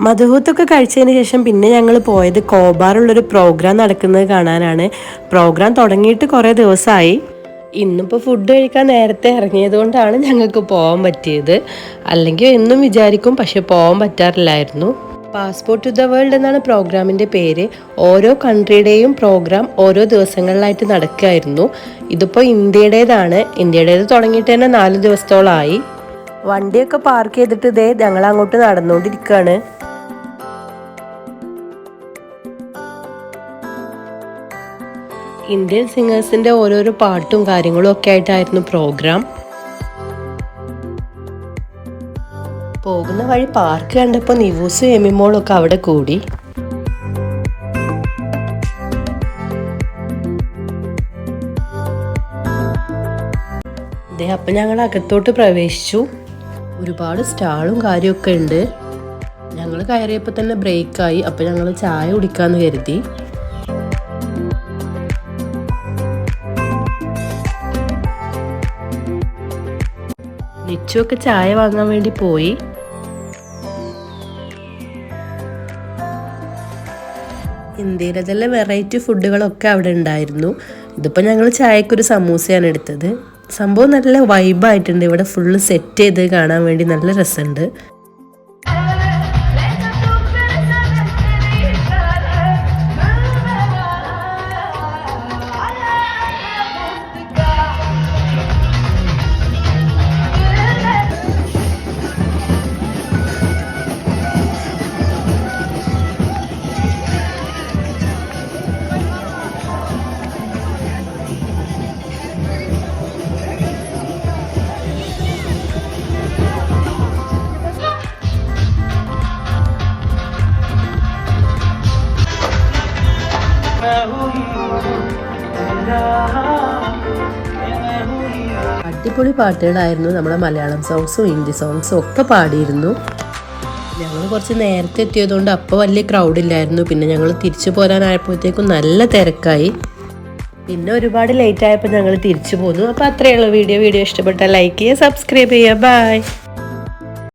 മധുഹൂത്തൊക്കെ കഴിച്ചതിന് ശേഷം പിന്നെ ഞങ്ങൾ പോയത് കോബാറുള്ളൊരു പ്രോഗ്രാം നടക്കുന്നത് കാണാനാണ്. പ്രോഗ്രാം തുടങ്ങിയിട്ട് കുറേ ദിവസമായി. ഇന്നിപ്പോൾ ഫുഡ് കഴിക്കാൻ നേരത്തെ ഇറങ്ങിയത് കൊണ്ടാണ് ഞങ്ങൾക്ക് പോകാൻ പറ്റിയത്. അല്ലെങ്കിൽ എന്നും വിചാരിക്കും, പക്ഷെ പോകാൻ പറ്റാറില്ലായിരുന്നു. പാസ്പോർട്ട് ടു ദ വേൾഡ് എന്നാണ് പ്രോഗ്രാമിൻ്റെ പേര്. ഓരോ കൺട്രിയുടെയും പ്രോഗ്രാം ഓരോ ദിവസങ്ങളിലായിട്ട് നടക്കുകയായിരുന്നു. ഇതിപ്പോൾ ഇന്ത്യയുടേതാണ്. ഇന്ത്യയുടേത് തുടങ്ങിയിട്ട് തന്നെ 4 ദിവസത്തോളമായി. വണ്ടിയൊക്കെ പാർക്ക് ചെയ്തിട്ട് ഇതേ ഞങ്ങൾ അങ്ങോട്ട് നടന്നുകൊണ്ടിരിക്കുകയാണ്. ഇന്ത്യൻ സിംഗേഴ്സിൻ്റെ ഓരോരോ പാട്ടും കാര്യങ്ങളും ഒക്കെ ആയിട്ടായിരുന്നു പ്രോഗ്രാം. പോകുന്ന വഴി പാർക്ക് കണ്ടപ്പോൾ നിവൂസും എമിമോളും ഒക്കെ അവിടെ കൂടി. അപ്പം ഞങ്ങൾ അകത്തോട്ട് പ്രവേശിച്ചു. ഒരുപാട് സ്റ്റാളും കാര്യമൊക്കെ ഉണ്ട്. ഞങ്ങൾ കയറിയപ്പോൾ തന്നെ ബ്രേക്കായി. അപ്പം ഞങ്ങൾ ചായ കുടിക്കാമെന്ന് കരുതി. നിച്ചുവൊക്കെ ചായ വാങ്ങാൻ വേണ്ടി പോയി. ഇന്ത്യയിലെ തന്നെ വെറൈറ്റി ഫുഡുകളൊക്കെ അവിടെ ഉണ്ടായിരുന്നു. ഇതിപ്പോൾ ഞങ്ങൾ ചായക്കൊരു സമൂസയാണ് എടുത്തത്. സംഭവം നല്ല വൈബായിട്ടുണ്ട്. ഇവിടെ ഫുള്ള് സെറ്റ് ചെയ്ത് കാണാൻ വേണ്ടി നല്ല രസമുണ്ട്. അടിപൊളി പാട്ടുകളായിരുന്നു. നമ്മളെ മലയാളം സോങ്സും ഹിന്ദി സോങ്സും ഒക്കെ പാടിയിരുന്നു. ഞങ്ങൾ കുറച്ച് നേരത്തെ എത്തിയതുകൊണ്ട് അപ്പോൾ വലിയ ക്രൗഡില്ലായിരുന്നു. പിന്നെ ഞങ്ങൾ തിരിച്ചു പോരാനായപ്പോഴത്തേക്കും നല്ല തിരക്കായി. പിന്നെ ഒരുപാട് ലേറ്റ് ആയപ്പോൾ ഞങ്ങൾ തിരിച്ചു പോന്നു. അപ്പോൾ അത്രയുള്ള വീഡിയോ ഇഷ്ടപ്പെട്ടാൽ ലൈക്ക് ചെയ്യുക, സബ്സ്ക്രൈബ് ചെയ്യുക. ബൈ.